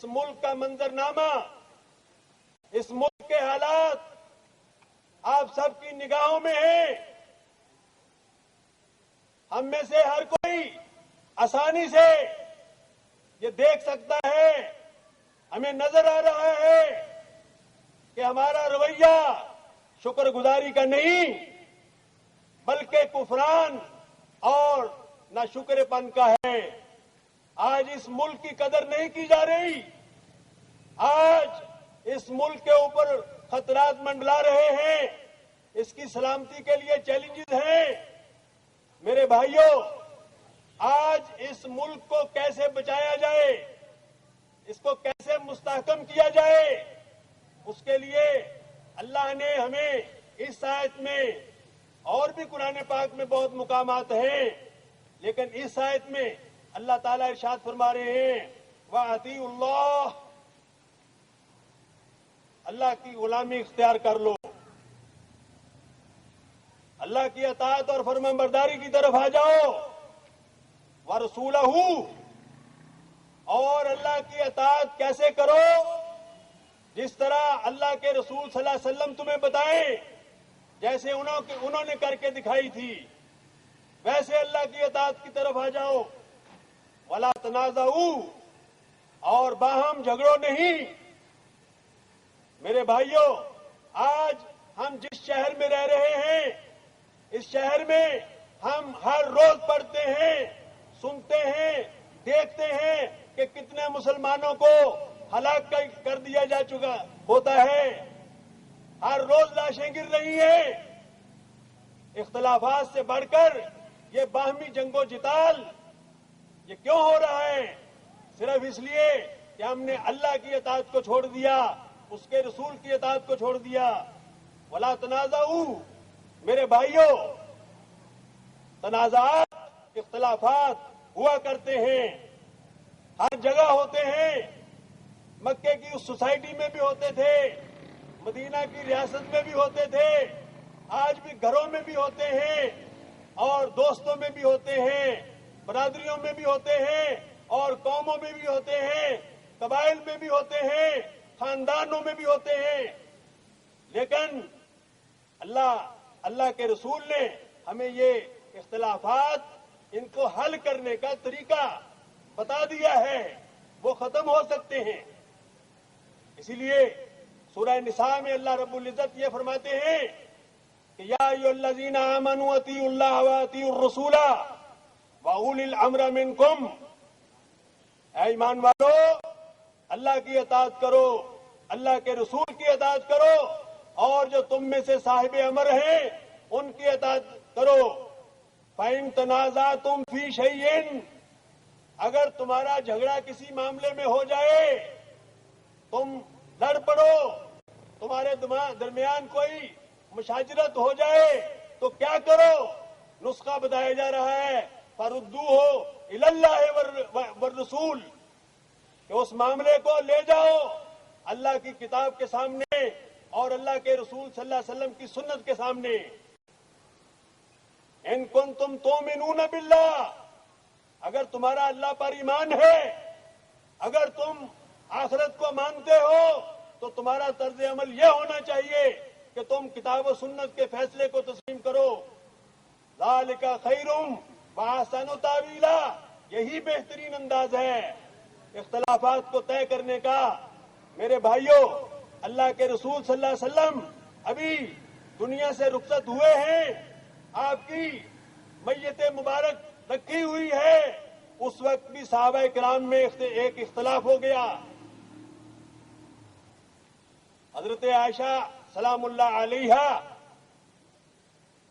اس ملک کا منظرنامہ، اس ملک کے حالات آپ سب کی نگاہوں میں ہیں۔ ہم میں سے ہر کوئی آسانی سے یہ دیکھ سکتا ہے، ہمیں نظر آ رہا ہے کہ ہمارا رویہ شکر گزاری کا نہیں بلکہ کفران اور ناشکر پن کا ہے۔ آج اس ملک کی قدر نہیں کی جا رہی، آج اس ملک کے اوپر خطرات منڈلا رہے ہیں، اس کی سلامتی کے لیے چیلنجز ہیں۔ میرے بھائیوں، آج اس ملک کو کیسے بچایا جائے، اس کو کیسے مستحکم کیا جائے، اس کے لیے اللہ نے ہمیں اس آیت میں، اور بھی قرآن پاک میں بہت مقامات ہیں، لیکن اس آیت میں اللہ تعالیٰ ارشاد فرما رہے ہیں وَأَطِیعُوا اللَّهَ، اللہ کی غلامی اختیار کر لو، اللہ کی اطاعت اور فرمانبرداری کی طرف آ جاؤ، وَرَسُولَهُ، اور اللہ کی اطاعت کیسے کرو؟ جس طرح اللہ کے رسول صلی اللہ علیہ وسلم تمہیں بتائیں، جیسے انہوں نے کر کے دکھائی تھی، ویسے اللہ کی اطاعت کی طرف آ جاؤ۔ وَلَا تَنَازَعُوا، اور باہم جھگڑو نہیں۔ میرے بھائیوں، آج ہم جس شہر میں رہ رہے ہیں، اس شہر میں ہم ہر روز پڑھتے ہیں، سنتے ہیں، دیکھتے ہیں کہ کتنے مسلمانوں کو ہلاک کر دیا جا چکا ہوتا ہے، ہر روز لاشیں گر رہی ہیں۔ اختلافات سے بڑھ کر یہ باہمی جنگ و جدال یہ کیوں ہو رہا ہے؟ صرف اس لیے کہ ہم نے اللہ کی اطاعت کو چھوڑ دیا، اس کے رسول کی اطاعت کو چھوڑ دیا۔ وَلَا تَنَازَعُوا، میرے بھائیوں، تنازعات، اختلافات ہوا کرتے ہیں، ہر جگہ ہوتے ہیں۔ مکے کی اس سوسائٹی میں بھی ہوتے تھے، مدینہ کی ریاست میں بھی ہوتے تھے، آج بھی گھروں میں بھی ہوتے ہیں، اور دوستوں میں بھی ہوتے ہیں، برادریوں میں بھی ہوتے ہیں، اور قوموں میں بھی ہوتے ہیں، قبائل میں بھی ہوتے ہیں، خاندانوں میں بھی ہوتے ہیں۔ لیکن اللہ کے رسول نے ہمیں یہ اختلافات، ان کو حل کرنے کا طریقہ بتا دیا ہے، وہ ختم ہو سکتے ہیں۔ اسی لیے سورہ نساء میں اللہ رب العزت یہ فرماتے ہیں کہ یا ایھا الذین آمنوا اطیعوا اللہ واطیعوا الرسول واولی الامر منکم، اے ایمان والو، اللہ کی اطاعت کرو، اللہ کے رسول کی اطاعت کرو، اور جو تم میں سے صاحب امر ہیں ان کی اطاعت کرو۔ فَإِن تَنَازَعْتُمْ فِي شَيْءٍ، اگر تمہارا جھگڑا کسی معاملے میں ہو جائے، تم لڑ پڑو، تمہارے درمیان کوئی مشاجرت ہو جائے، تو کیا کرو؟ نسخہ بتایا جا رہا ہے فَرُدُّوهُ إِلَى اللَّهِ وَالرَّسُولِ، کہ اس معاملے کو لے جاؤ اللہ کی کتاب کے سامنے اور اللہ کے رسول صلی اللہ علیہ وسلم کی سنت کے سامنے۔ ان کنتم تؤمنون باللہ، اگر تمہارا اللہ پر ایمان ہے، اگر تم آخرت کو مانتے ہو، تو تمہارا طرز عمل یہ ہونا چاہیے کہ تم کتاب و سنت کے فیصلے کو تسلیم کرو۔ ذالک خیر واحسن تاویلا، یہی بہترین انداز ہے اختلافات کو طے کرنے کا۔ میرے بھائیوں، اللہ کے رسول صلی اللہ علیہ وسلم ابھی دنیا سے رخصت ہوئے ہیں، آپ کی میت مبارک رکھی ہوئی ہے، اس وقت بھی صحابہ کرام میں ایک اختلاف ہو گیا۔ حضرت عائشہ سلام اللہ علیہا،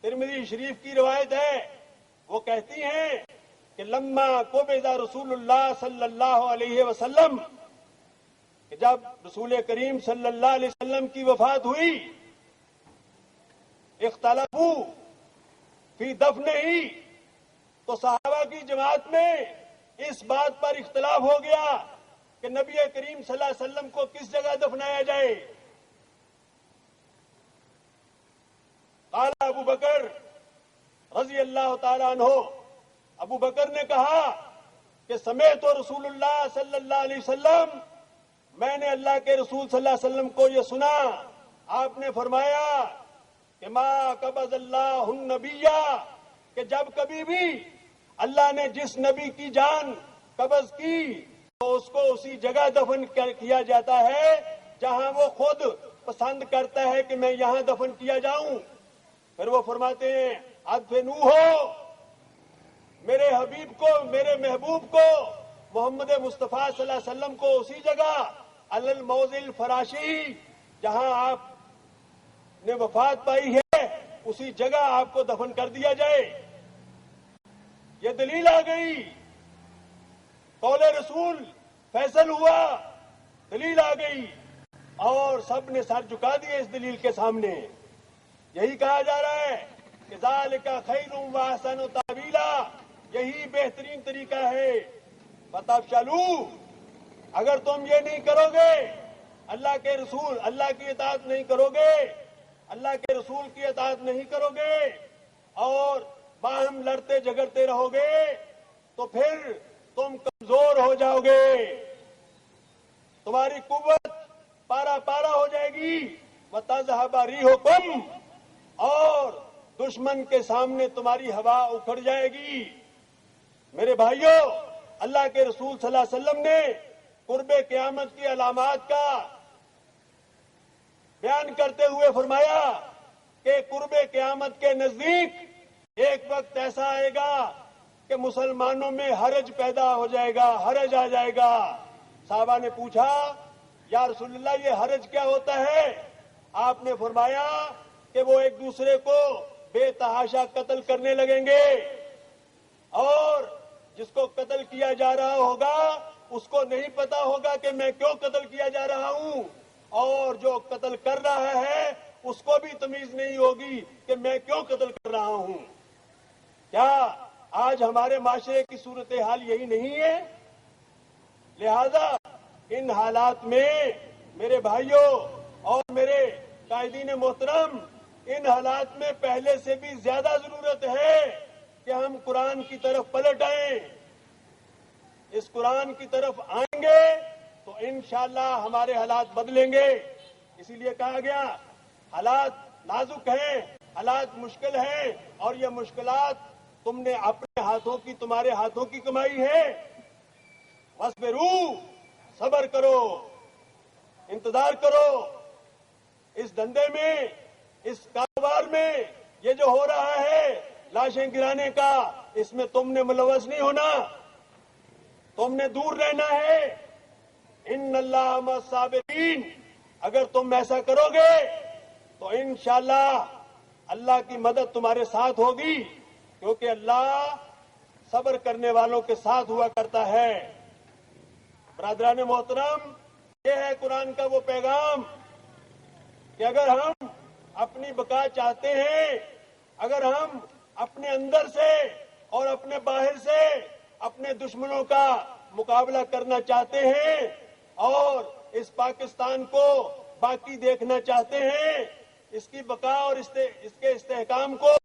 ترمذی شریف کی روایت ہے، وہ کہتی ہیں کہ لما قبض رسول اللہ صلی اللہ علیہ وسلم، کہ جب رسول کریم صلی اللہ علیہ وسلم کی وفات ہوئی، اختلافو فی دفنہ، تو صحابہ کی جماعت میں اس بات پر اختلاف ہو گیا کہ نبی کریم صلی اللہ علیہ وسلم کو کس جگہ دفنایا جائے۔ قال ابو بکر رضی اللہ تعالی عنہ، ابو بکر نے کہا کہ سمعت رسول اللہ صلی اللہ علیہ وسلم میں نے اللہ کے رسول صلی اللہ علیہ وسلم کو یہ سنا، آپ نے فرمایا کہ ما قبض اللہ النبیہ، کہ جب کبھی بھی اللہ نے جس نبی کی جان قبض کی تو اس کو اسی جگہ دفن کیا جاتا ہے جہاں وہ خود پسند کرتا ہے کہ میں یہاں دفن کیا جاؤں۔ پھر وہ فرماتے ہیں ادفنوہ، میرے حبیب کو، میرے محبوب کو، محمد مصطفیٰ صلی اللہ علیہ وسلم کو اسی جگہ علی الموضع الفراشی، جہاں آپ نے وفات پائی ہے اسی جگہ آپ کو دفن کر دیا جائے۔ یہ دلیل آ گئی، قول رسول فیصل ہوا، دلیل آ گئی، اور سب نے سر جھکا دیے اس دلیل کے سامنے۔ یہی کہا جا رہا ہے کہ ذالک خیر و احسن تاویلا، یہی بہترین طریقہ ہے۔ فتفشلوا، اگر تم یہ نہیں کرو گے، اللہ کے رسول، اللہ کی اطاعت نہیں کرو گے، اللہ کے رسول کی اطاعت نہیں کرو گے، اور باہم لڑتے جھگڑتے رہو گے، تو پھر تم کمزور ہو جاؤ گے، تمہاری قوت پارا پارا ہو جائے گی، وَتَذْهَبَ رِيحُكُمْ، اور دشمن کے سامنے تمہاری ہوا اکھڑ جائے گی۔ میرے بھائیوں، اللہ کے رسول صلی اللہ علیہ وسلم نے قرب قیامت کی علامات کا بیان کرتے ہوئے فرمایا کہ قرب قیامت کے نزدیک ایک وقت ایسا آئے گا کہ مسلمانوں میں حرج پیدا ہو جائے گا، حرج آ جائے گا۔ صحابہ نے پوچھا یا رسول اللہ یہ حرج کیا ہوتا ہے؟ آپ نے فرمایا کہ وہ ایک دوسرے کو بے تحاشا قتل کرنے لگیں گے، اور جس کو قتل کیا جا رہا ہوگا اس کو نہیں پتا ہوگا کہ میں کیوں قتل کیا جا رہا ہوں، اور جو قتل کر رہا ہے اس کو بھی تمیز نہیں ہوگی کہ میں کیوں قتل کر رہا ہوں۔ کیا آج ہمارے معاشرے کی صورتحال یہی نہیں ہے؟ لہذا ان حالات میں میرے بھائیوں اور میرے قائدین محترم، ان حالات میں پہلے سے بھی زیادہ ضرورت ہے کہ ہم قرآن کی طرف پلٹ آئیں۔ اس قرآن کی طرف آئیں گے تو انشاءاللہ ہمارے حالات بدلیں گے۔ اسی لیے کہا گیا حالات نازک ہیں، حالات مشکل ہیں، اور یہ مشکلات تم نے اپنے ہاتھوں کی، تمہارے ہاتھوں کی کمائی ہے۔ وَاصْبِرُوا، صبر کرو، انتظار کرو۔ اس دھندے میں، اس کاروبار میں یہ جو ہو رہا ہے لاشیں گرانے کا، اس میں تم نے ملوث نہیں ہونا، تم نے دور رہنا ہے۔ ان اللہ مع الصابرین، اگر تم ایسا کرو گے تو انشاءاللہ اللہ کی مدد تمہارے ساتھ ہوگی، کیونکہ اللہ صبر کرنے والوں کے ساتھ ہوا کرتا ہے۔ برادران محترم، یہ ہے قرآن کا وہ پیغام کہ اگر ہم اپنی بقا چاہتے ہیں، اگر ہم اپنے اندر سے اور اپنے باہر سے اپنے دشمنوں کا مقابلہ کرنا چاہتے ہیں، اور اس پاکستان کو باقی دیکھنا چاہتے ہیں، اس کی بقا اور اس کے استحکام کو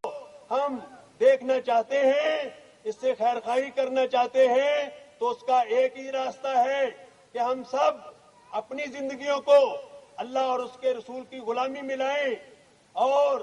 ہم دیکھنا چاہتے ہیں، اس سے خیر خواہی کرنا چاہتے ہیں، تو اس کا ایک ہی راستہ ہے کہ ہم سب اپنی زندگیوں کو اللہ اور اس کے رسول کی غلامی میں لائیں، اور